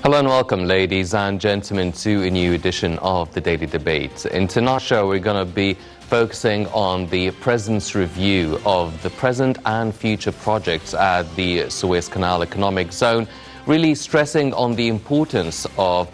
Hello and welcome, ladies and gentlemen, to a new edition of the Daily Debate. In tonight's show, we're going to be focusing on the President's review of the present and future projects at the Suez Canal Economic Zone, really stressing on the importance of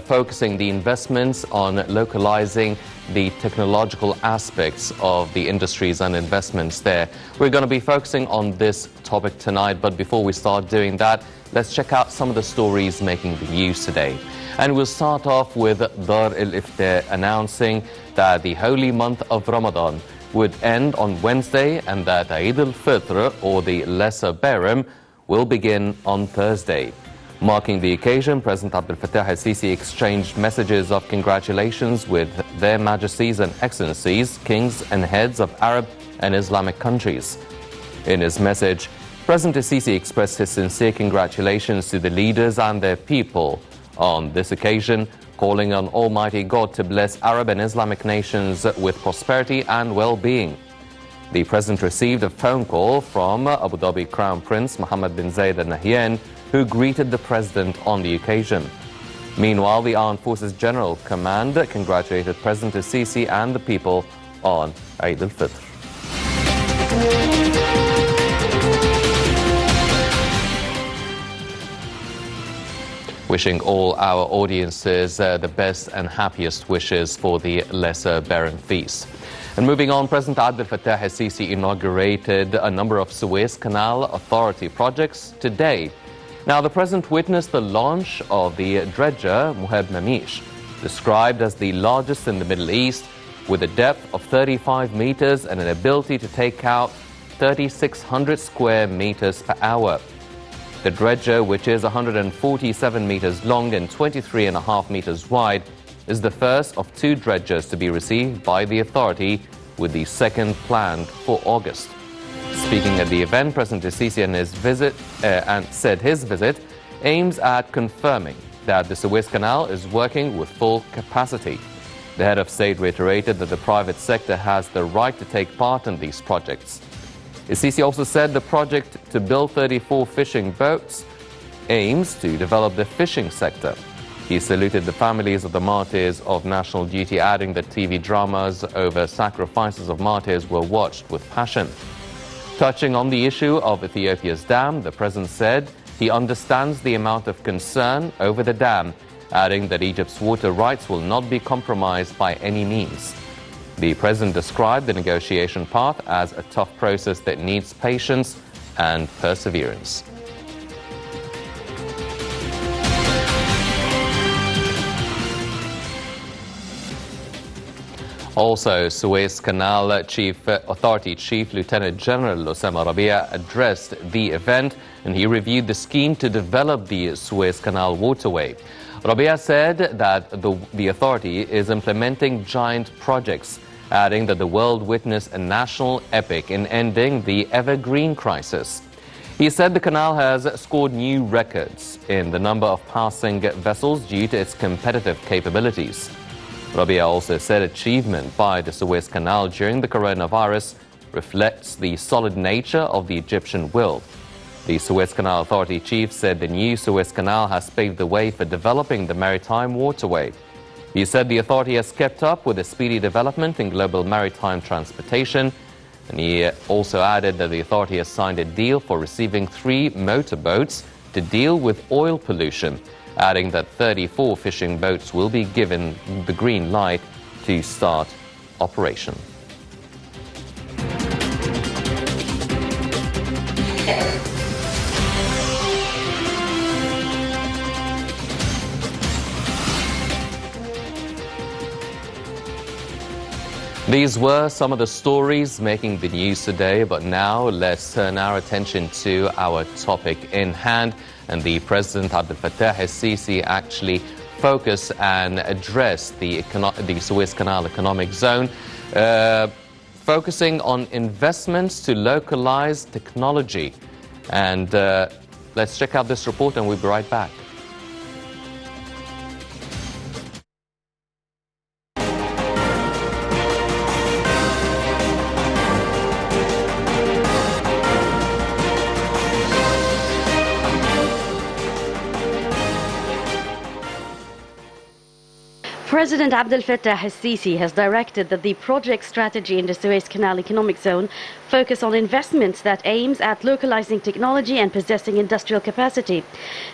focusing the investments on localizing the technological aspects of the industries and investments there. We're going to be focusing on this topic tonight, but before we start doing that, let's check out some of the stories making the news today. And we'll start off with Dar al-Ifta announcing that the holy month of Ramadan would end on Wednesday and that Eid al-Fitr, or the Lesser Baram, will begin on Thursday. Marking the occasion, President Abdel Fattah al-Sisi exchanged messages of congratulations with their Majesties and Excellencies, kings and heads of Arab and Islamic countries. In his message, President al-Sisi expressed his sincere congratulations to the leaders and their people on this occasion, calling on Almighty God to bless Arab and Islamic nations with prosperity and well-being. The President received a phone call from Abu Dhabi Crown Prince Mohammed bin Zayed Al Nahyan, who greeted the President on the occasion. Meanwhile, the Armed Forces General Command congratulated President al-Sisi and the people on Eid al-Fitr. Wishing all our audiences the best and happiest wishes for the Lesser Baram Feast. And moving on, President Abdel Fattah al-Sisi inaugurated a number of Suez Canal Authority projects today. Now, the President witnessed the launch of the dredger Muheb Mamish, described as the largest in the Middle East, with a depth of 35 meters and an ability to take out 3,600 square meters per hour. The dredger, which is 147 meters long and 23.5 meters wide, is the first of two dredgers to be received by the authority, with the second planned for August. Speaking at the event, President al-Sisi said his visit aims at confirming that the Suez Canal is working with full capacity. The head of state reiterated that the private sector has the right to take part in these projects. Al-Sisi also said the project to build 34 fishing boats aims to develop the fishing sector. He saluted the families of the martyrs of national duty, adding that TV dramas over sacrifices of martyrs were watched with passion. Touching on the issue of Ethiopia's dam, the President said he understands the amount of concern over the dam, adding that Egypt's water rights will not be compromised by any means. The President described the negotiation path as a tough process that needs patience and perseverance. Also, Suez Canal Authority Chief Lieutenant General Osama Rabia addressed the event, and he reviewed the scheme to develop the Suez Canal waterway. Rabia said that the authority is implementing giant projects, adding that the world witnessed a national epic in ending the evergreen crisis. He said the canal has scored new records in the number of passing vessels due to its competitive capabilities. Rabia also said achievement by the Suez Canal during the coronavirus reflects the solid nature of the Egyptian will. The Suez Canal Authority chief said the new Suez Canal has paved the way for developing the maritime waterway. He said the authority has kept up with the speedy development in global maritime transportation, and he also added that the authority has signed a deal for receiving 3 motorboats to deal with oil pollution, adding that 34 fishing boats will be given the green light to start operation. These were some of the stories making the news today, but now let's turn our attention to our topic in hand. And the President Abdel Fattah al-Sisi actually focused and addressed the Suez Canal Economic Zone, focusing on investments to localize technology. And let's check out this report and we'll be right back. President Abdel Fattah al-Sisi has directed that the project strategy in the Suez Canal Economic Zone focus on investments that aims at localizing technology and possessing industrial capacity.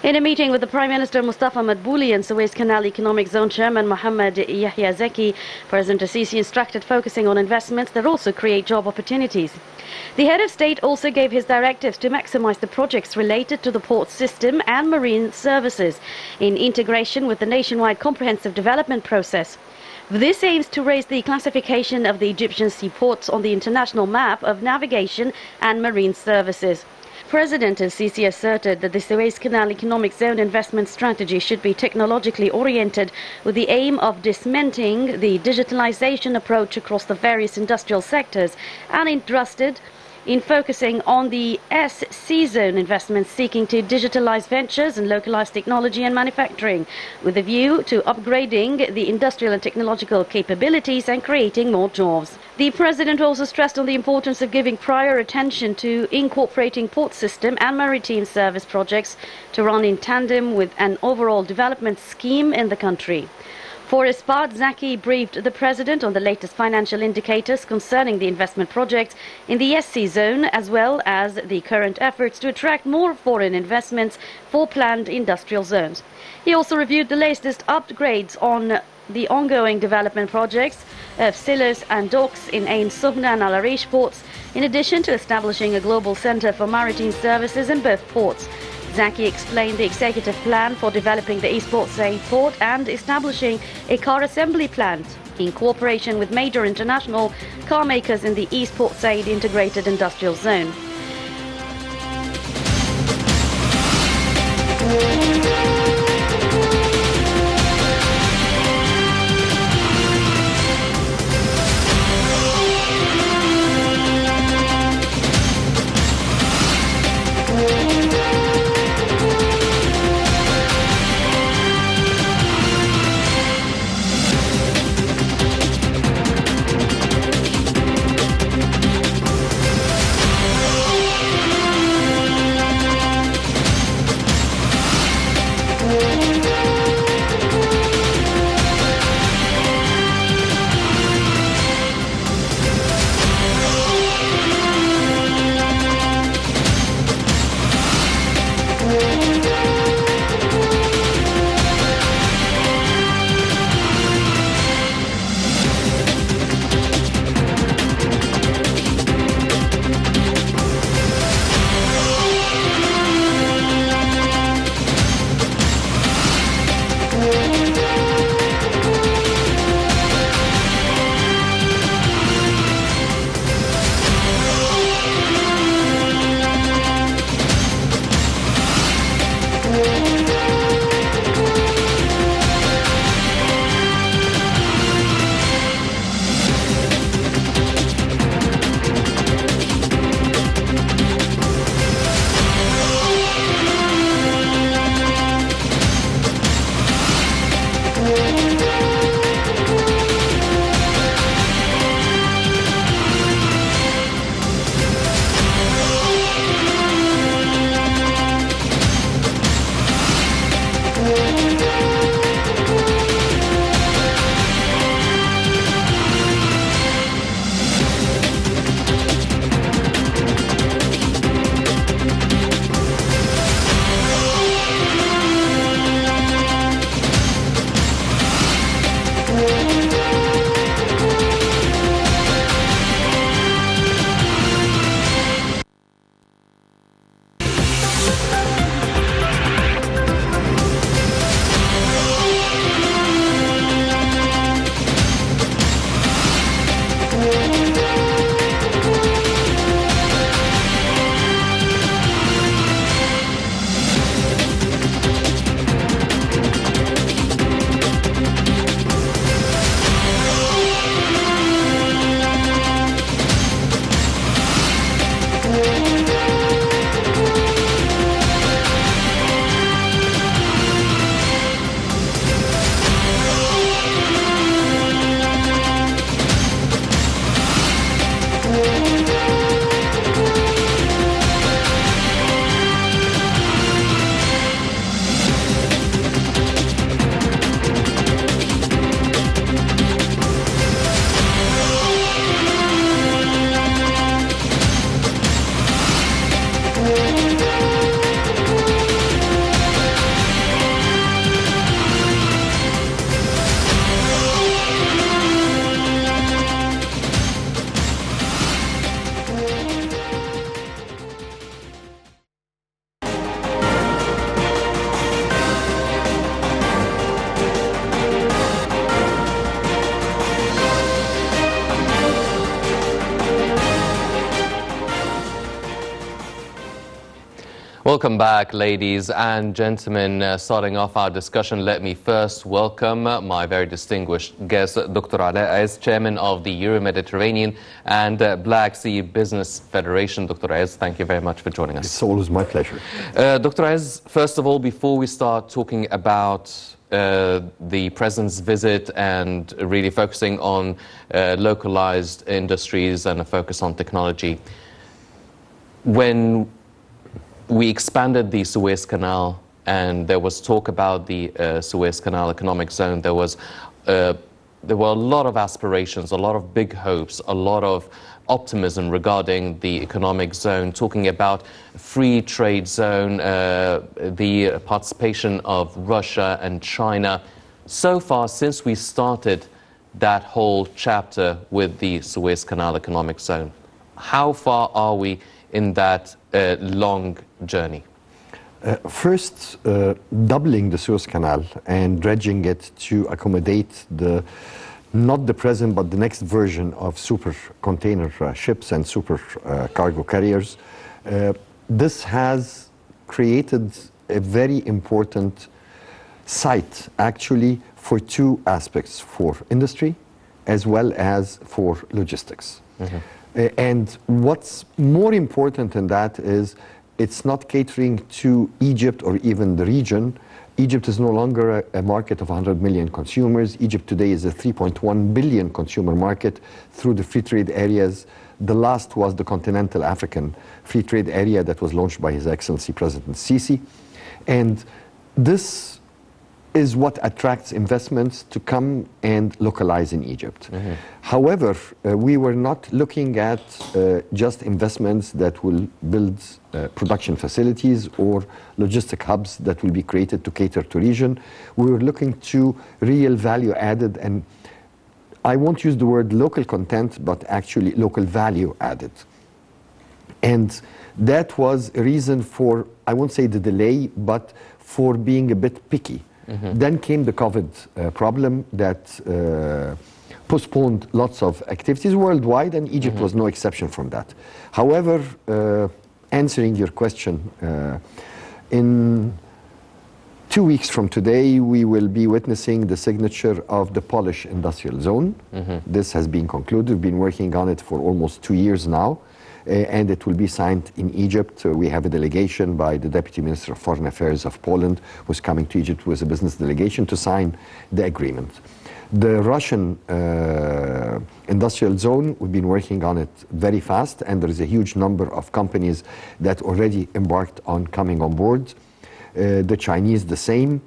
In a meeting with the Prime Minister Mustafa Madbouli and Suez Canal Economic Zone Chairman Mohammed Yahya Zeki, President al-Sisi instructed focusing on investments that also create job opportunities. The head of state also gave his directives to maximize the projects related to the port system and marine services in integration with the nationwide comprehensive development process. This aims to raise the classification of the Egyptian seaports on the international map of navigation and marine services. President al-Sisi asserted that the Suez Canal Economic Zone investment strategy should be technologically oriented with the aim of dismantling the digitalization approach across the various industrial sectors and entrusted in focusing on the SC zone investments seeking to digitalize ventures and localize technology and manufacturing with a view to upgrading the industrial and technological capabilities and creating more jobs. The President also stressed on the importance of giving prior attention to incorporating port system and maritime service projects to run in tandem with an overall development scheme in the country. For his part, Zaki briefed the President on the latest financial indicators concerning the investment projects in the SC zone, as well as the current efforts to attract more foreign investments for planned industrial zones. He also reviewed the latest upgrades on the ongoing development projects of silos and docks in Ain Subna and Al Arish ports, in addition to establishing a global center for maritime services in both ports. Zaki explained the executive plan for developing the East Port Said port and establishing a car assembly plant in cooperation with major international car makers in the East Port Said integrated industrial zone. Welcome back, ladies and gentlemen. Starting off our discussion, let me first welcome my very distinguished guest, Dr. Alaa, Chairman of the Euro-Mediterranean and Black Sea Business Federation. Dr. Aez, thank you very much for joining us. It's always my pleasure. Dr. Aez, first of all, before we start talking about the President's visit and really focusing on localized industries and a focus on technology, when we expanded the Suez Canal and there was talk about the Suez Canal Economic Zone, there were a lot of aspirations, a lot of big hopes, a lot of optimism regarding the economic zone, talking about free trade zone, the participation of Russia and China. So far, since we started that whole chapter with the Suez Canal Economic Zone, how far are we in that long journey? First, doubling the Suez Canal and dredging it to accommodate not the present but the next version of super container ships and super cargo carriers. This has created a very important site actually for two aspects, for industry as well as for logistics. Mm-hmm. And what's more important than that is it's not catering to Egypt or even the region. Egypt is no longer a market of 100 million consumers. Egypt today is a 3.1 billion consumer market through the free trade areas. The last was the continental African free trade area that was launched by His Excellency President Sisi. And this is what attracts investments to come and localize in Egypt. Mm-hmm. However, we were not looking at just investments that will build production facilities or logistic hubs that will be created to cater to region. We were looking to real value added, and I won't use the word local content, but actually local value added. And that was a reason for, I won't say the delay, but for being a bit picky. Mm-hmm. Then came the COVID problem that postponed lots of activities worldwide, and Egypt mm-hmm. was no exception from that. However, answering your question, in 2 weeks from today, we will be witnessing the signature of the Polish Industrial Zone. Mm-hmm. This has been concluded. We've been working on it for almost 2 years now. And it will be signed in Egypt. We have a delegation by the Deputy Minister of Foreign Affairs of Poland who's coming to Egypt with a business delegation to sign the agreement. The Russian industrial zone, we've been working on it very fast, and there is a huge number of companies that already embarked on coming on board. The Chinese, the same.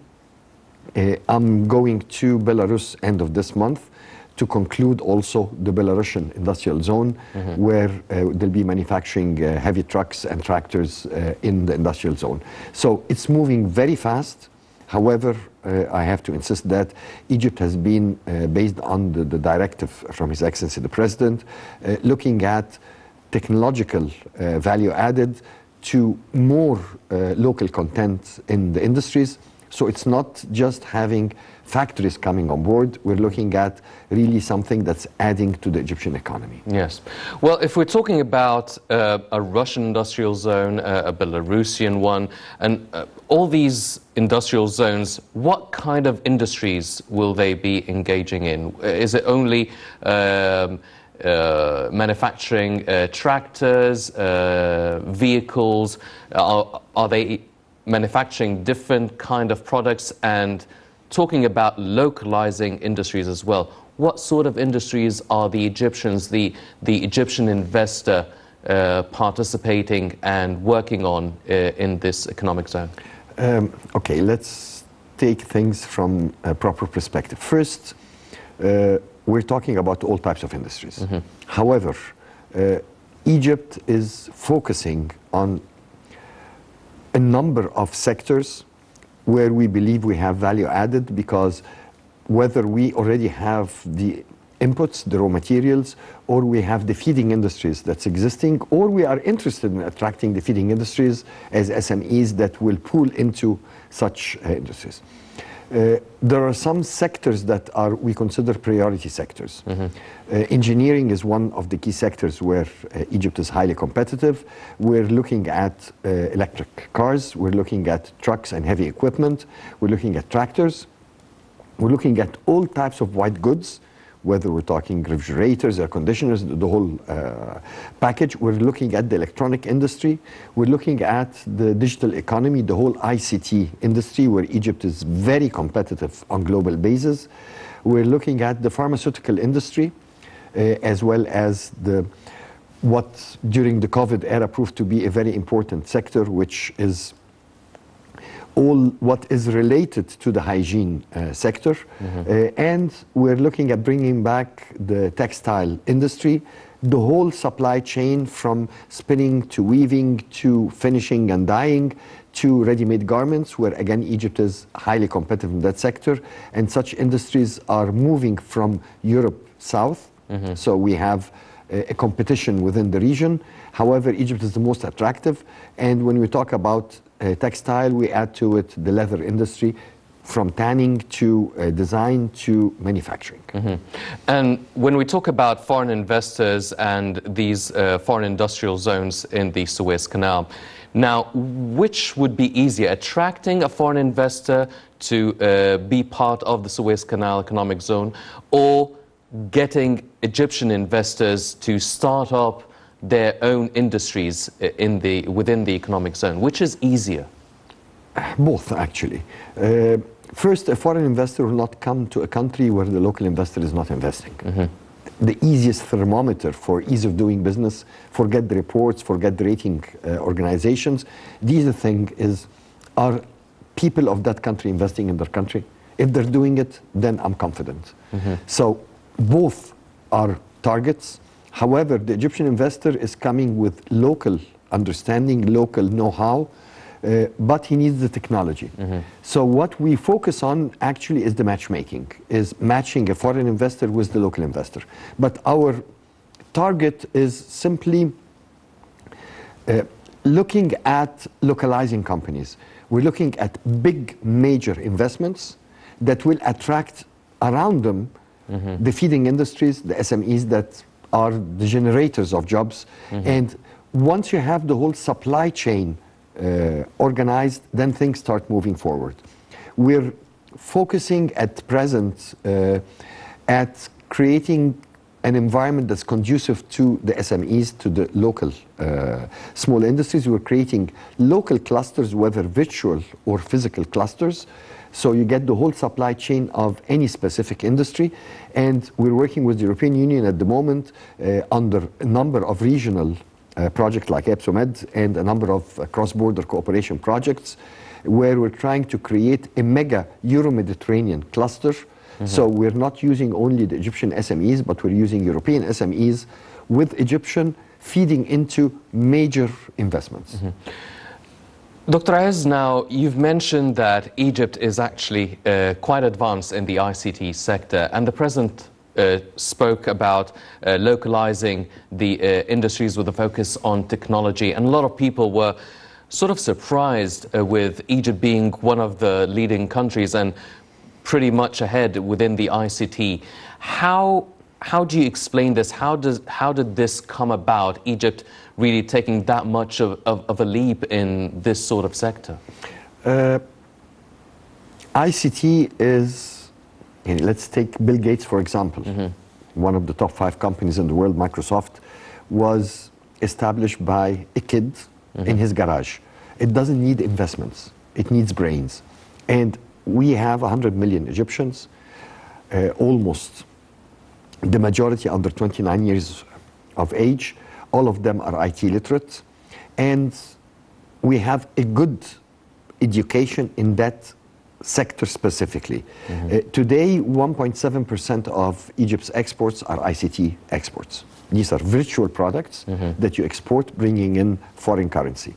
I'm going to Belarus end of this month to conclude also the Belarusian industrial zone, mm-hmm. where they'll be manufacturing heavy trucks and tractors in the industrial zone. So it's moving very fast. However, I have to insist that Egypt has been, based on the directive from His Excellency the President, looking at technological value added to more local content in the industries. So it's not just having factories coming on board. We're looking at really something that's adding to the Egyptian economy. Yes. Well, if we're talking about a Russian industrial zone, a Belarusian one, and all these industrial zones, what kind of industries will they be engaging in? Is it only manufacturing tractors, vehicles? Are they manufacturing different kind of products? And talking about localizing industries as well, what sort of industries are the Egyptians, the Egyptian investor participating and working on in this economic zone? Okay, let's take things from a proper perspective. First, we're talking about all types of industries. Mm-hmm. However, Egypt is focusing on a number of sectors where we believe we have value added, because whether we already have the inputs, the raw materials, or we have the feeding industries that's existing, or we are interested in attracting the feeding industries as SMEs that will pool into such industries. There are some sectors that we consider priority sectors. Engineering is one of the key sectors where Egypt is highly competitive. We're looking at electric cars, we're looking at trucks and heavy equipment, we're looking at tractors, we're looking at all types of white goods, whether we're talking refrigerators, air conditioners, the whole package. We're looking at the electronic industry. We're looking at the digital economy, the whole ICT industry, where Egypt is very competitive on global basis. We're looking at the pharmaceutical industry, as well as what during the COVID era proved to be a very important sector, which is all what is related to the hygiene sector. And we're looking at bringing back the textile industry, the whole supply chain from spinning to weaving to finishing and dyeing to ready-made garments, where again Egypt is highly competitive in that sector, and such industries are moving from Europe south. So we have a competition within the region. However, Egypt is the most attractive, and when we talk about textile, we add to it the leather industry, from tanning to design to manufacturing. And when we talk about foreign investors and these foreign industrial zones in the Suez Canal, now, which would be easier, attracting a foreign investor to be part of the Suez Canal economic zone, or getting Egyptian investors to start up their own industries within the economic zone? Which is easier? Both, actually. First, a foreign investor will not come to a country where the local investor is not investing. The easiest thermometer for ease of doing business, forget the reports, forget the rating organizations. The easy thing is, are people of that country investing in their country? If they're doing it, then I'm confident. So both are targets. However, the Egyptian investor is coming with local understanding, local know-how, but he needs the technology. So what we focus on actually is the matchmaking, is matching a foreign investor with the local investor. But our target is simply looking at localizing companies. We're looking at big major investments that will attract around them the feeding industries, the SMEs that are the generators of jobs. And once you have the whole supply chain organized, then things start moving forward. We're focusing at present at creating an environment that's conducive to the SMEs, to the local small industries. We're creating local clusters, whether virtual or physical clusters, so you get the whole supply chain of any specific industry. And we're working with the European Union at the moment under a number of regional projects like EPSOMED and a number of cross-border cooperation projects, where we're trying to create a mega Euro-Mediterranean cluster. So we're not using only the Egyptian SMEs, but we're using European SMEs with Egyptian feeding into major investments. Dr. Aez, now you've mentioned that Egypt is actually quite advanced in the ICT sector, and the President spoke about localizing the industries with a focus on technology, and a lot of people were sort of surprised with Egypt being one of the leading countries and pretty much ahead within the ICT. How do you explain this? How did this come about, Egypt really taking that much of a leap in this sort of sector? ICT is, let's take Bill Gates, for example. One of the top 5 companies in the world, Microsoft, was established by a kid in his garage. It doesn't need investments. It needs brains. And we have 100 million Egyptians, almost the majority under 29 years of age. All of them are IT literate. And we have a good education in that sector specifically. Today, 1.7% of Egypt's exports are ICT exports. These are virtual products that you export, bringing in foreign currency.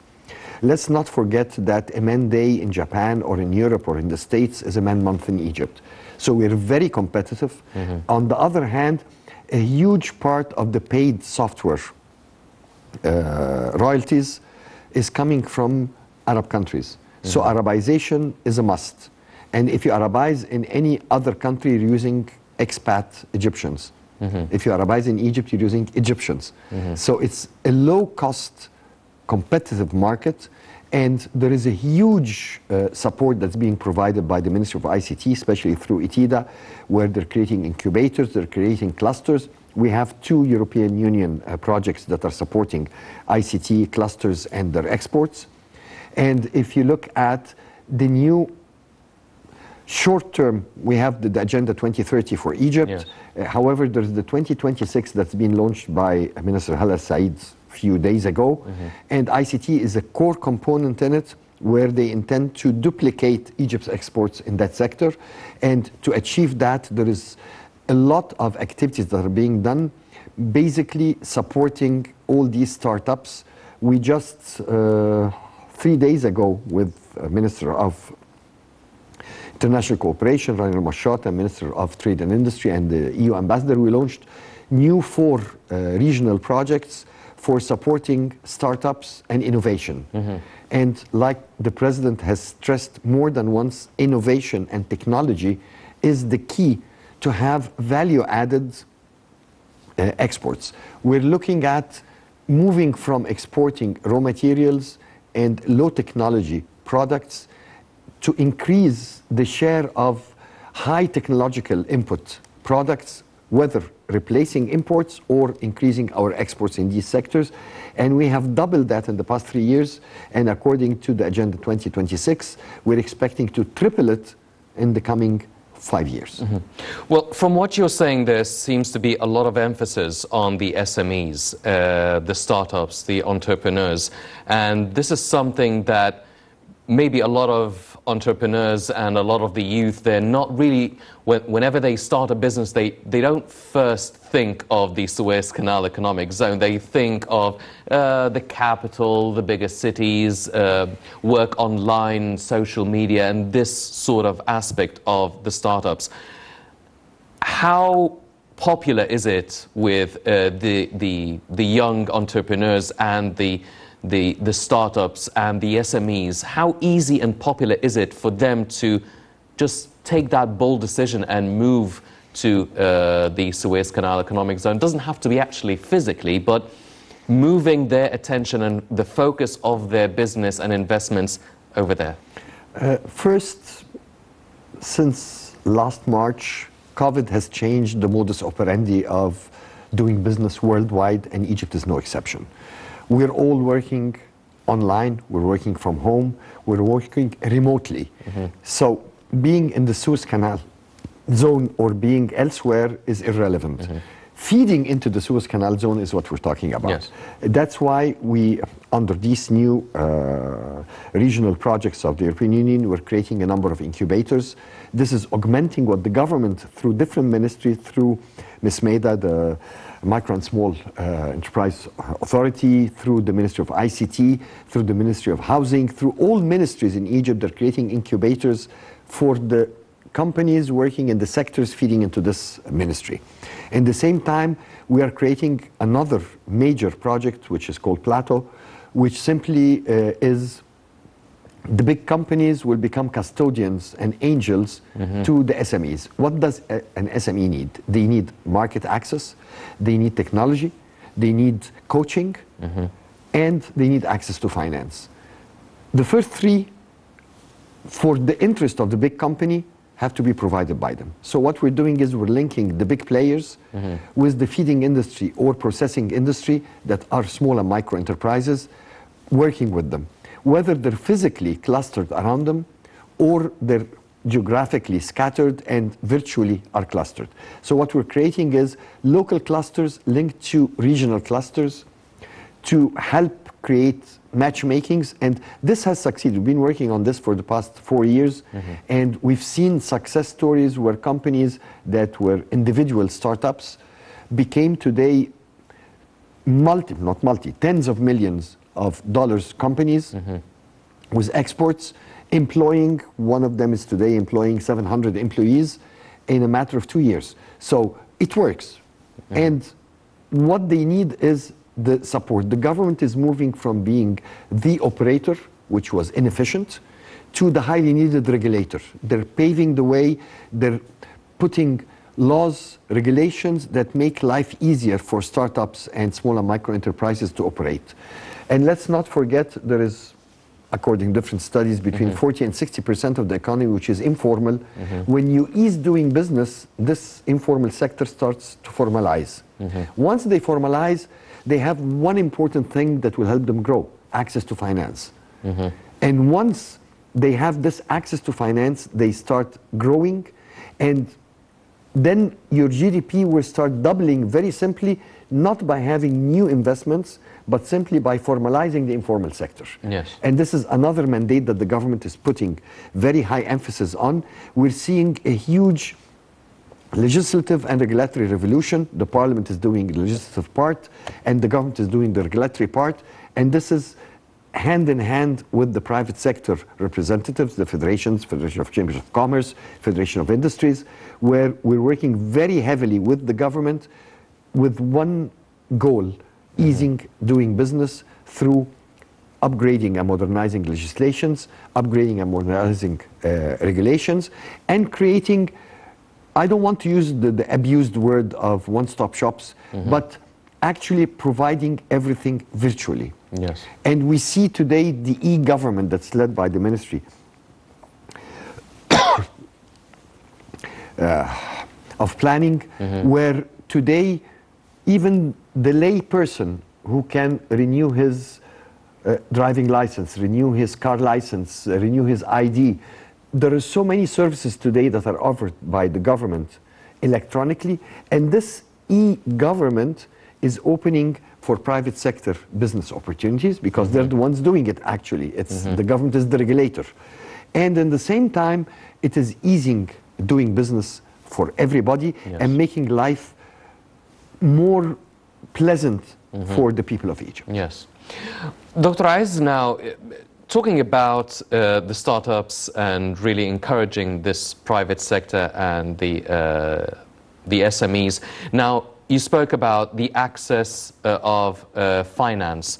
Let's not forget that a Man Day in Japan or in Europe or in the States is a Man Month in Egypt. So we're very competitive. On the other hand, a huge part of the paid software royalties is coming from Arab countries. So Arabization is a must. And if you Arabize in any other country, you're using expat Egyptians. If you Arabize in Egypt, you're using Egyptians. So it's a low-cost, competitive market, and there is a huge support that's being provided by the Ministry of ICT, especially through ITIDA, where they're creating incubators, they're creating clusters. We have 2 European Union projects that are supporting ICT clusters and their exports. And if you look at the new short term, we have the Agenda 2030 for Egypt. Yes. However, there's the 2026 that's been launched by Minister Hala Said a few days ago. And ICT is a core component in it, where they intend to duplicate Egypt's exports in that sector. And to achieve that, there is a lot of activities that are being done, basically supporting all these startups. We just, 3 days ago, with Minister of International Cooperation, Rani Mashot, and Minister of Trade and Industry, and the EU Ambassador, we launched new 4 regional projects for supporting startups and innovation. And like the President has stressed more than once, innovation and technology is the key to have value-added exports. We're looking at moving from exporting raw materials and low-technology products to increase the share of high technological input products, whether replacing imports or increasing our exports in these sectors. And we have doubled that in the past 3 years. And according to the Agenda 2026, we're expecting to triple it in the coming 5 years. Well, from what you're saying, there seems to be a lot of emphasis on the SMEs, the startups, the entrepreneurs. And this is something that maybe a lot of entrepreneurs and a lot of the youth, they're not really, whenever they start a business, they don't first think of the Suez Canal economic zone. They think of the capital, the bigger cities, work online, social media, and this sort of aspect of the startups. How popular is it with the young entrepreneurs and the startups and the SMEs? How easy and popular is it for them to just take that bold decision and move to the Suez Canal economic zone? It doesn't have to be actually physically, but moving their attention and the focus of their business and investments over there. First, since last March, COVID has changed the modus operandi of doing business worldwide, and Egypt is no exception. We're all working online, we're working from home, we're working remotely. So being in the Suez Canal zone or being elsewhere is irrelevant. Feeding into the Suez Canal zone is what we're talking about. Yes. That's why we, under these new regional projects of the European Union, we're creating a number of incubators. This is augmenting what the government, through different ministries, through Ms. Maida, the Micro and Small Enterprise Authority, through the Ministry of ICT, through the Ministry of Housing, through all ministries in Egypt, they're creating incubators for the companies working in the sectors feeding into this ministry. At the same time, we are creating another major project, which is called Plato, which simply is the big companies will become custodians and angels to the SMEs. What does an SME need? They need market access, they need technology, they need coaching, and they need access to finance. The first 3, for the interest of the big company, have to be provided by them. So what we're doing is we're linking the big players with the feeding industry or processing industry that are small and micro enterprises, working with them, whether they're physically clustered around them or they're geographically scattered and virtually are clustered. So what we're creating is local clusters linked to regional clusters to help create matchmakings, and this has succeeded. We've been working on this for the past 4 years, and we've seen success stories where companies that were individual startups became today tens of millions of dollars companies with exports, employing, one of them is today employing 700 employees in a matter of 2 years. So it works. And what they need is the support. The government is moving from being the operator, which was inefficient, to the highly needed regulator. They're paving the way, they're putting laws, regulations that make life easier for startups and small and micro enterprises to operate. And let's not forget, there is, according to different studies, between 40 and 60% of the economy which is informal. When you ease doing business, this informal sector starts to formalize. Once they formalize, they have one important thing that will help them grow: access to finance. And once they have this access to finance, they start growing, and then your GDP will start doubling very simply, not by having new investments, but simply by formalizing the informal sector. Yes. And this is another mandate that the government is putting very high emphasis on. We're seeing a huge legislative and regulatory revolution. The parliament is doing the legislative part, and the government is doing the regulatory part. And this is hand in hand with the private sector representatives, the federations, Federation of Chambers of Commerce, Federation of Industries, where we're working very heavily with the government with one goal: easing doing business through upgrading and modernizing legislations, upgrading and modernizing regulations, and creating, I don't want to use the abused word of one-stop shops, but actually providing everything virtually. Yes. And we see today the e-government that's led by the Ministry of Planning, where today even the lay person who can renew his driving license, renew his car license, renew his ID, there are so many services today that are offered by the government electronically, and this e-government is opening for private sector business opportunities, because they're the ones doing it actually. It's the government is the regulator. And in the same time, it is easing doing business for everybody and making life more pleasant for the people of Egypt. Yes. Dr. Aiz, now talking about the startups and really encouraging this private sector and the SMEs. Now, you spoke about the access of finance.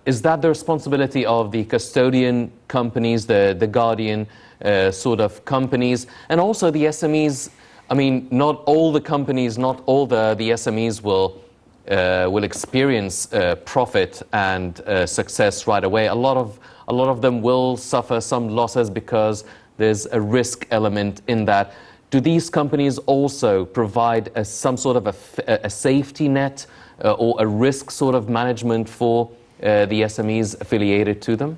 Is that the responsibility of the custodian companies, the guardian sort of companies, and also the SMEs? I mean, not all the companies, not all the SMEs will experience profit and success right away. A lot of them will suffer some losses because there's a risk element in that. Do these companies also provide some sort of a safety net or a risk sort of management for the SMEs affiliated to them?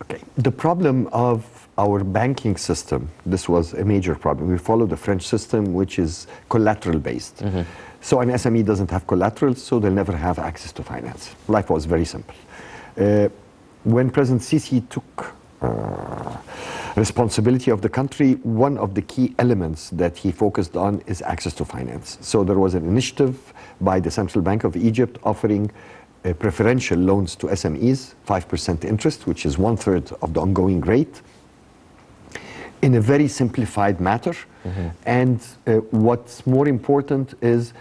Okay. The problem of our banking system, this was a major problem. We follow the French system, which is collateral based. So an SME doesn't have collateral, so they'll never have access to finance. Life was very simple. When President Sisi took responsibility of the country, one of the key elements that he focused on is access to finance. So there was an initiative by the Central Bank of Egypt offering preferential loans to SMEs, 5% interest, which is 1/3 of the ongoing rate, in a very simplified matter. And what's more important is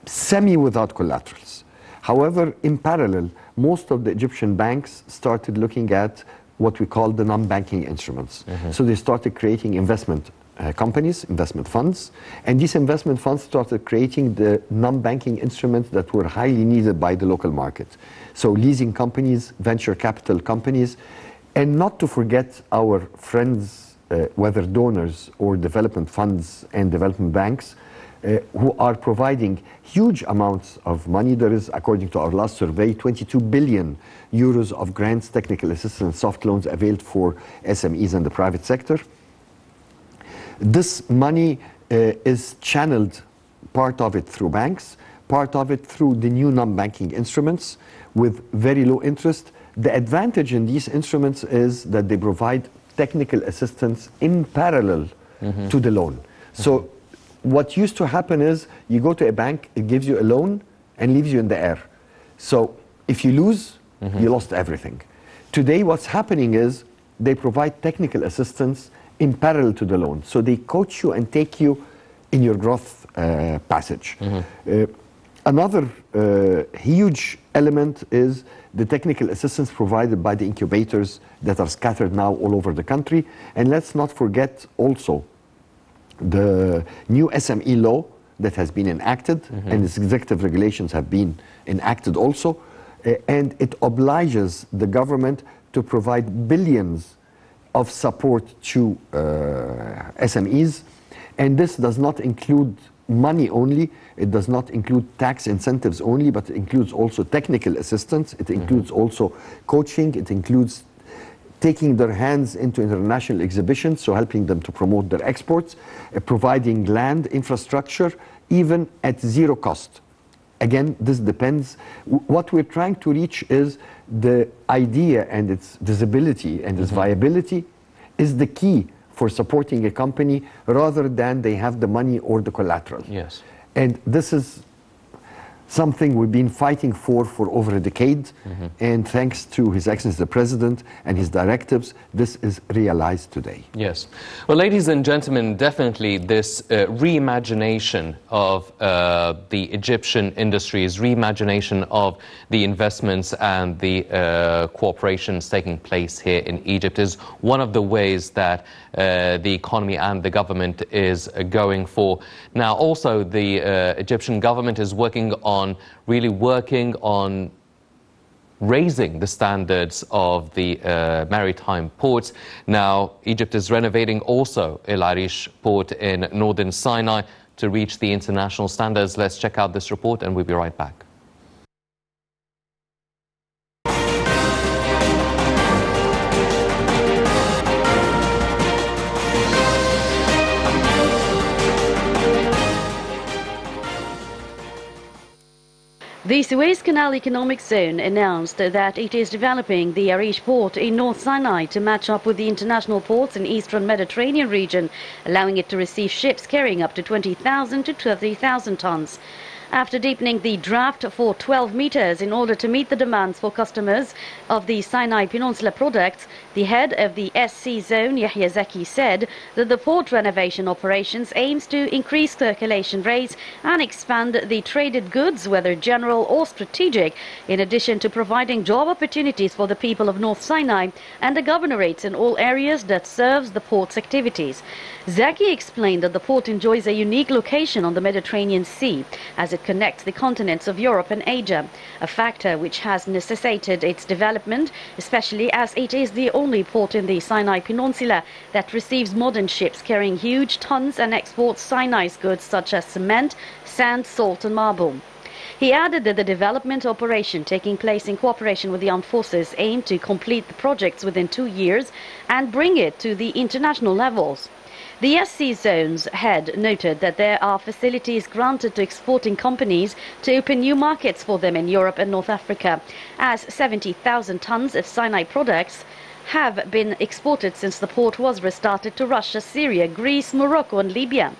semi without collaterals. However, in parallel, most of the Egyptian banks started looking at what we call the non-banking instruments. So they started creating investment companies, investment funds, and these investment funds started creating the non-banking instruments that were highly needed by the local market. So leasing companies, venture capital companies, and not to forget our friends, whether donors or development funds and development banks, who are providing huge amounts of money. There is, according to our last survey, 22 billion euros of grants, technical assistance, soft loans availed for SMEs and the private sector. This money is channeled, part of it through banks, part of it through the new non-banking instruments with very low interest. The advantage in these instruments is that they provide technical assistance in parallel to the loan. So what used to happen is you go to a bank, it gives you a loan and leaves you in the air. So if you lose, you lost everything. Today, what's happening is they provide technical assistance in parallel to the loan. So they coach you and take you in your growth passage. Another huge element is the technical assistance provided by the incubators that are scattered now all over the country. And let's not forget also the new SME law that has been enacted, and its executive regulations have been enacted also, and it obliges the government to provide billions of support to SMEs, and this does not include money only, it does not include tax incentives only, but it includes also technical assistance, it includes also coaching, it includes taking their hands into international exhibitions, so helping them to promote their exports, providing land infrastructure, even at zero cost. Again, this depends. What we're trying to reach is the idea, and its visibility and its viability is the key for supporting a company, rather than they have the money or the collateral. Yes. And this is something we've been fighting for over a decade, and thanks to His Excellency the President and his directives, this is realized today. Yes. Well, ladies and gentlemen, definitely this reimagination of the Egyptian industries, reimagination of the investments and the cooperations taking place here in Egypt is one of the ways that the economy and the government is going for. Now, also the Egyptian government is working on raising the standards of the maritime ports. Now, Egypt is renovating also El Arish port in northern Sinai to reach the international standards. Let's check out this report and we'll be right back. The Suez Canal Economic Zone announced that it is developing the Arish port in North Sinai to match up with the international ports in eastern Mediterranean region, allowing it to receive ships carrying up to 20,000 to 30,000 tons. After deepening the draft for 12 meters in order to meet the demands for customers of the Sinai Peninsula products, the head of the SC Zone, Yahya Zaki, said that the port renovation operations aims to increase circulation rates and expand the traded goods, whether general or strategic, in addition to providing job opportunities for the people of North Sinai and the governorates in all areas that serves the port's activities. Zaki explained that the port enjoys a unique location on the Mediterranean Sea, as it connects the continents of Europe and Asia, a factor which has necessitated its development, especially as it is the only port in the Sinai Peninsula that receives modern ships carrying huge tons and exports Sinai's goods such as cement, sand, salt and marble. He added that the development operation taking place in cooperation with the armed forces aimed to complete the projects within 2 years and bring it to the international levels. The SC Zone's head noted that there are facilities granted to exporting companies to open new markets for them in Europe and North Africa, as 70,000 tons of Sinai products have been exported since the port was restarted to Russia, Syria, Greece, Morocco and Libya.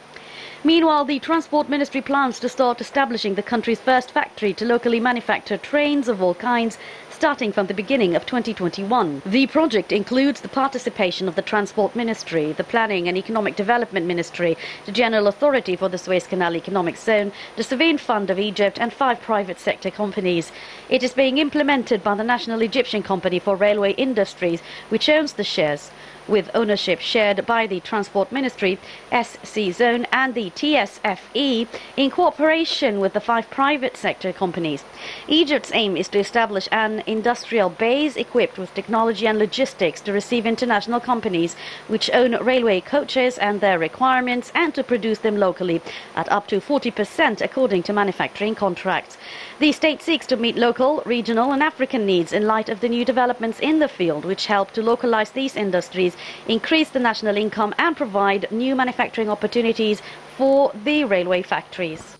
Meanwhile, the Transport Ministry plans to start establishing the country's first factory to locally manufacture trains of all kinds, starting from the beginning of 2021. The project includes the participation of the Transport Ministry, the Planning and Economic Development Ministry, the General Authority for the Suez Canal Economic Zone, the Sovereign Fund of Egypt and 5 private sector companies. It is being implemented by the National Egyptian Company for Railway Industries, which owns the shares, with ownership shared by the Transport Ministry, SC Zone and the TSFE in cooperation with the 5 private sector companies. Egypt's aim is to establish an industrial base equipped with technology and logistics to receive international companies which own railway coaches and their requirements, and to produce them locally at up to 40% according to manufacturing contracts. The state seeks to meet local, regional and African needs in light of the new developments in the field, which help to localize these industries, increase the national income and provide new manufacturing opportunities for the railway factories.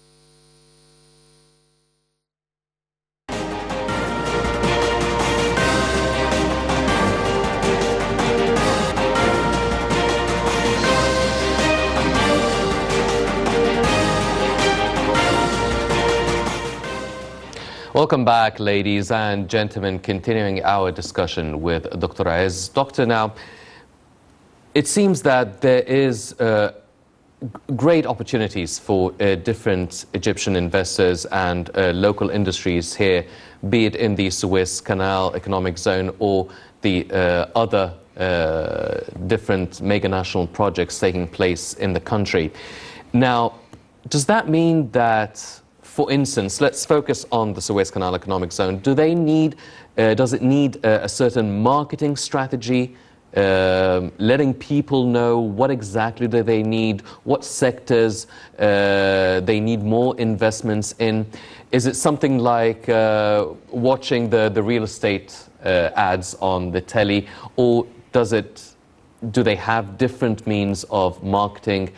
Welcome back, ladies and gentlemen. Continuing our discussion with Dr. Aziz. Doctor, now, it seems that there is great opportunities for different Egyptian investors and local industries here, be it in the Suez Canal economic zone or the other different mega-national projects taking place in the country. Now, does that mean that, for instance, let's focus on the Suez Canal economic zone, does it need a certain marketing strategy, letting people know what exactly do they need, what sectors they need more investments in? Is it something like watching the real estate ads on the telly, or do they have different means of marketing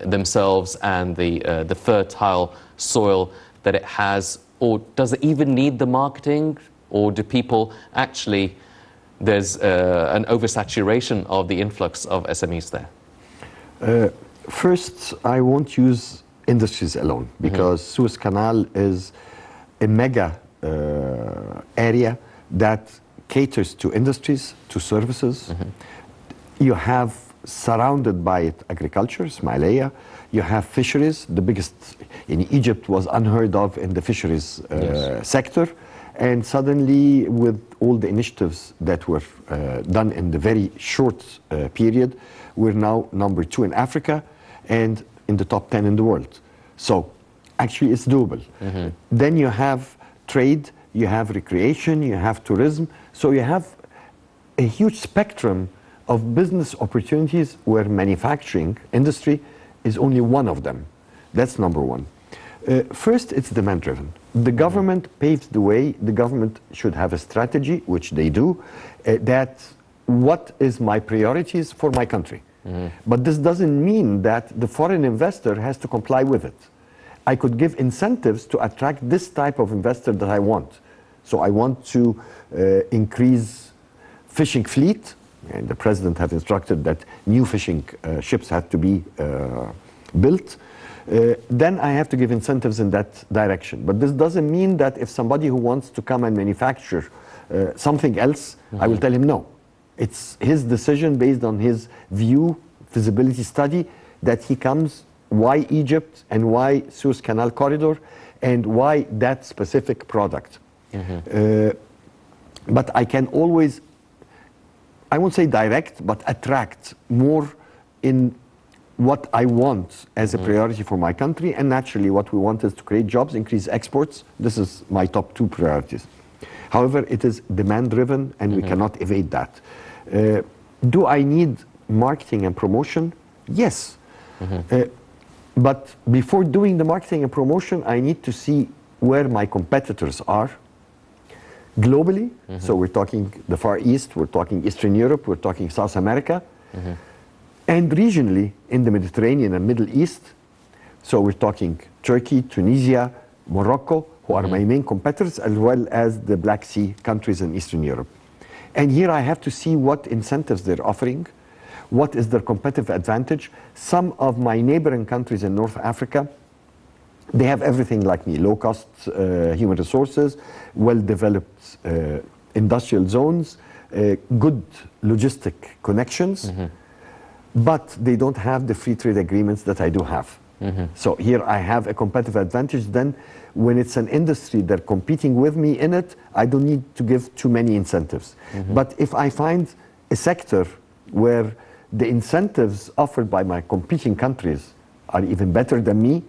themselves and the fertile soil that it has? Or does it even need the marketing? Or do people actually, there's an oversaturation of the influx of SMEs there? First, I won't use industries alone, because Suez Canal is a mega area that caters to industries, to services. You have surrounded by it agriculture, Ismailia. You have fisheries. The biggest in Egypt was unheard of in the fisheries sector. And suddenly, with all the initiatives that were done in the very short period, we're now number 2 in Africa and in the top 10 in the world. So actually it's doable. Then you have trade, you have recreation, you have tourism. So you have a huge spectrum of business opportunities where manufacturing industry is only one of them. That's number one. First, it's demand driven. The government paves the way. The government should have a strategy, which they do, that what is my priorities for my country. But this doesn't mean that the foreign investor has to comply with it. I could give incentives to attract this type of investor that I want. So I want to increase fishing fleet, and the president has instructed that new fishing ships have to be built. Then I have to give incentives in that direction. But this doesn't mean that if somebody who wants to come and manufacture something else, I will tell him no. It's his decision based on his view, feasibility study, that he comes, why Egypt and why Suez Canal corridor and why that specific product. But I can always, I won't say direct, but attract more in what I want as a priority for my country. And naturally what we want is to create jobs, increase exports. This is my top 2 priorities. However, it is demand driven and we cannot evade that. Do I need marketing and promotion? Yes. But before doing the marketing and promotion, I need to see where my competitors are globally. So we're talking the Far East, we're talking Eastern Europe, we're talking South America, and regionally in the Mediterranean and Middle East. So we're talking Turkey, Tunisia, Morocco, who are my main competitors, as well as the Black Sea countries in Eastern Europe. And here I have to see what incentives they're offering, what is their competitive advantage. Some of my neighboring countries in North Africa, they have everything like me, low-cost human resources, well-developed industrial zones, good logistic connections, but they don't have the free trade agreements that I do have. So here I have a competitive advantage. Then when it's an industry they're competing with me in it, I don't need to give too many incentives. But if I find a sector where the incentives offered by my competing countries are even better than me,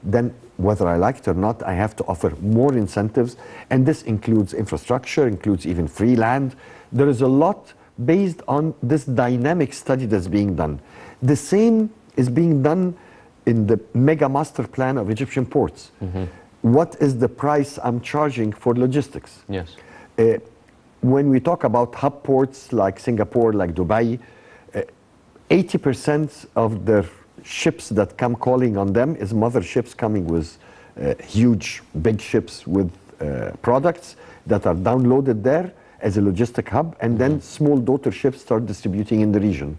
then whether I like it or not, I have to offer more incentives. And this includes infrastructure, includes even free land. There is a lot based on this dynamic study that's being done. The same is being done in the mega master plan of Egyptian ports. What is the price I'm charging for logistics? Yes. When we talk about hub ports like Singapore, like Dubai, 80% of their ships that come calling on them is mother ships coming with huge, big ships with products that are downloaded there as a logistic hub, and then small daughter ships start distributing in the region.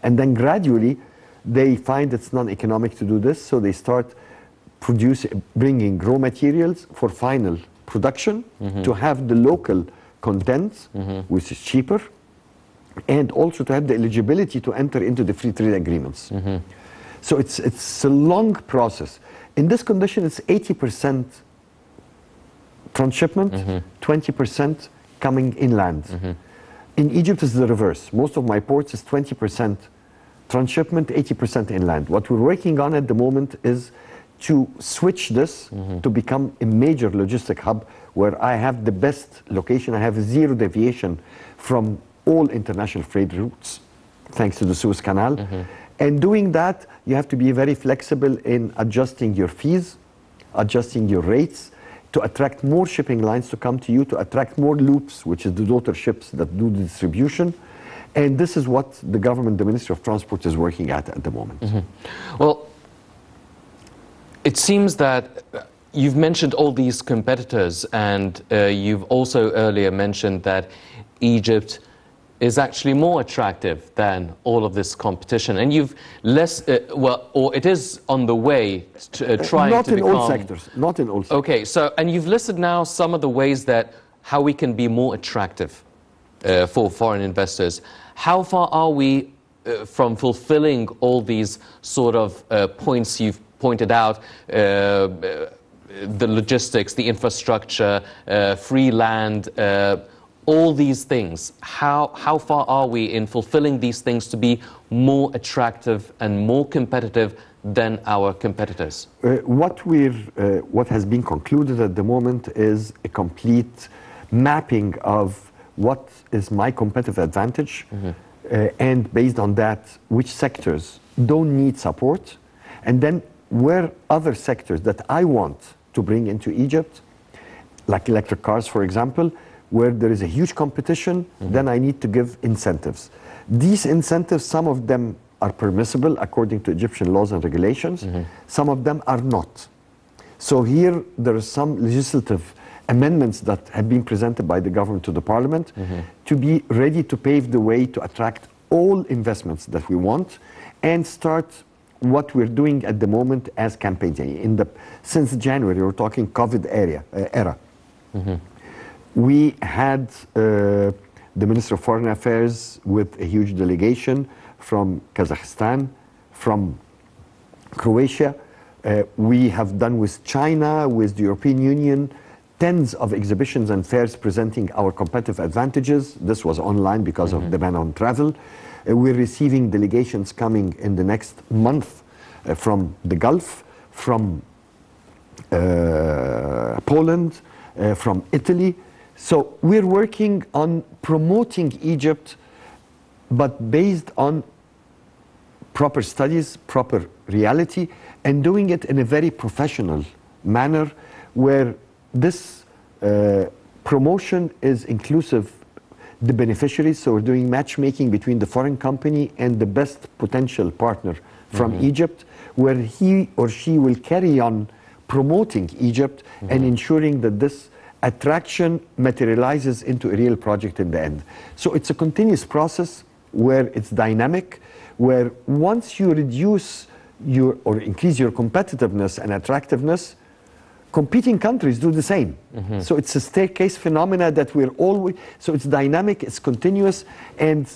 And then gradually they find it's non-economic to do this, so they start bringing raw materials for final production, to have the local content, which is cheaper, and also to have the eligibility to enter into the free trade agreements. So it's a long process. In this condition, it's 80% transshipment, 20% coming inland. In Egypt, it's the reverse. Most of my ports is 20% transshipment, 80% inland. What we're working on at the moment is to switch this to become a major logistic hub where I have the best location. I have zero deviation from all international freight routes, thanks to the Suez Canal. And doing that, you have to be very flexible in adjusting your fees, adjusting your rates, to attract more shipping lines to come to you, to attract more loops, which is the daughter ships that do the distribution. And this is what the government, the Ministry of Transport, is working at the moment. Well, it seems that you've mentioned all these competitors, and you've also earlier mentioned that Egypt is actually more attractive than all of this competition, and you've less, or it is on the way to trying not to become... Not in all sectors, not in all sectors. Okay, so, and you've listed now some of the ways that, how we can be more attractive for foreign investors. How far are we from fulfilling all these sort of points you've pointed out, the logistics, the infrastructure, free land, all these things? How far are we in fulfilling these things to be more attractive and more competitive than our competitors? What has been concluded at the moment is a complete mapping of what is my competitive advantage, and based on that, which sectors don't need support, and then where other sectors that I want to bring into Egypt, like electric cars, for example, where there is a huge competition, then I need to give incentives. These incentives, some of them are permissible according to Egyptian laws and regulations, some of them are not. So here there are some legislative amendments that have been presented by the government to the parliament to be ready to pave the way to attract all investments that we want and start what we're doing at the moment as campaigns. Since January, we're talking COVID era. We had the Minister of Foreign Affairs with a huge delegation from Kazakhstan, from Croatia. We have done with China, with the European Union, tens of exhibitions and fairs presenting our competitive advantages. This was online because of the ban on travel. We're receiving delegations coming in the next month from the Gulf, from Poland, from Italy. So we're working on promoting Egypt, but based on proper studies, proper reality, and doing it in a very professional manner where this promotion is inclusive the beneficiaries. So we're doing matchmaking between the foreign company and the best potential partner from Egypt, where he or she will carry on promoting Egypt and ensuring that this attraction materializes into a real project in the end. So it's a continuous process where it's dynamic, where once you reduce or increase your competitiveness and attractiveness, competing countries do the same. So it's a staircase phenomena that we're always, so it's dynamic, it's continuous, and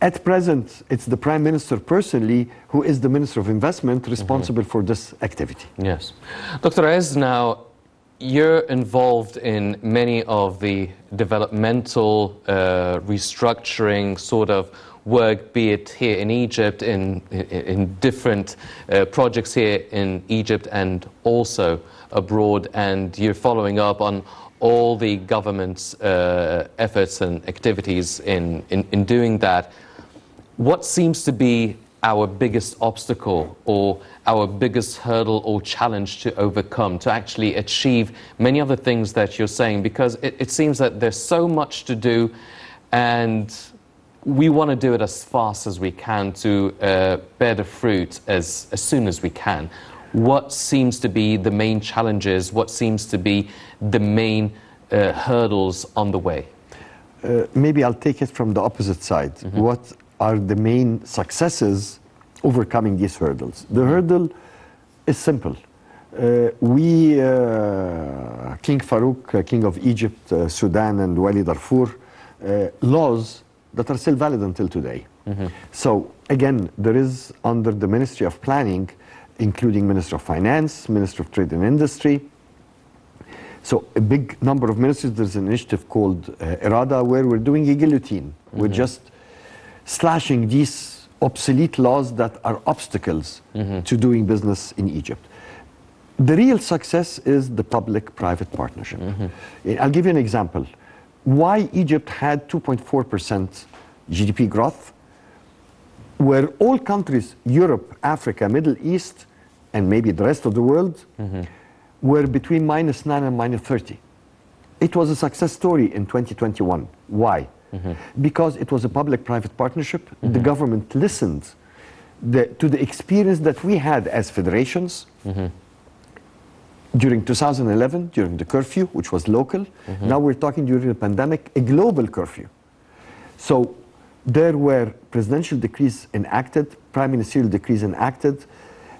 at present, it's the Prime Minister personally who is the Minister of Investment responsible for this activity. Yes. Dr. Ez, now, you're involved in many of the developmental restructuring sort of work, be it here in Egypt, in different projects here in Egypt and also abroad, and you're following up on all the government's efforts and activities in doing that. What seems to be our biggest obstacle or our biggest hurdle or challenge to overcome to actually achieve many of the things that you're saying? Because it seems that there's so much to do, and we want to do it as fast as we can to bear the fruit as soon as we can. What seems to be the main challenges? What seems to be the main hurdles on the way? Maybe I'll take it from the opposite side. What are the main successes overcoming these hurdles? The hurdle is simple. King Farouk, King of Egypt, Sudan, and Wali Darfur, laws that are still valid until today. So again, there is under the Ministry of Planning, including Minister of Finance, Minister of Trade and Industry, so a big number of ministries. There's an initiative called Irada, where we're doing a guillotine. We're just slashing these obsolete laws that are obstacles to doing business in Egypt. The real success is the public-private partnership. I'll give you an example. Why Egypt had 2.4% GDP growth, where all countries, Europe, Africa, Middle East, and maybe the rest of the world, were between -9 and -30. It was a success story in 2021. Why? Because it was a public-private partnership. The government listened to the experience that we had as federations during 2011, during the curfew, which was local. Now we're talking during the pandemic, a global curfew. So there were presidential decrees enacted, prime ministerial decrees enacted,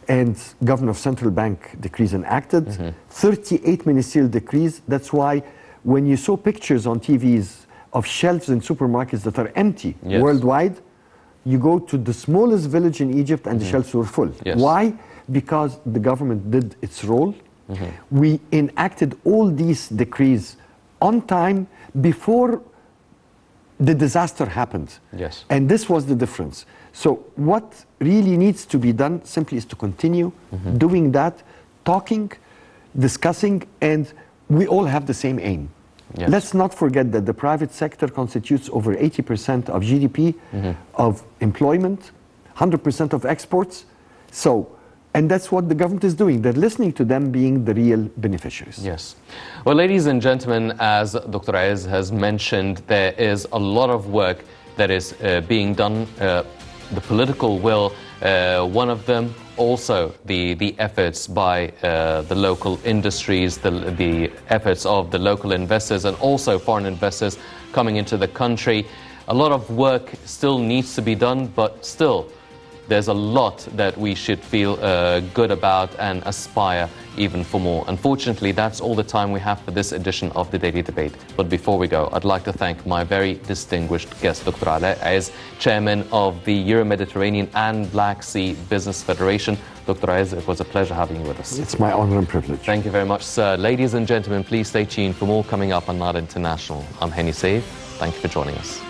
and governor of central bank decrees enacted, 38 ministerial decrees. That's why when you saw pictures on TVs of shelves in supermarkets that are empty worldwide, you go to the smallest village in Egypt and the shelves were full. Why? Because the government did its role. We enacted all these decrees on time before the disaster happened. And this was the difference. So what really needs to be done simply is to continue doing that, talking, discussing, and we all have the same aim. Let's not forget that the private sector constitutes over 80% of GDP, of employment, 100% of exports. So, and that's what the government is doing. They're listening to them being the real beneficiaries. Well, ladies and gentlemen, as Dr. Aez has mentioned, there is a lot of work that is being done. The political will, one of them, also the efforts by the local industries, the efforts of the local investors and also foreign investors coming into the country. A lot of work still needs to be done, but still there's a lot that we should feel good about and aspire even for more. Unfortunately, that's all the time we have for this edition of the Daily Debate. But before we go, I'd like to thank my very distinguished guest, Dr. Alaa Aez, Chairman of the Euro-Mediterranean and Black Sea Business Federation. Dr. Aez, it was a pleasure having you with us. It's my honor and privilege. Thank you very much, sir. Ladies and gentlemen, please stay tuned for more coming up on Nada International. I'm Henny Saif. Thank you for joining us.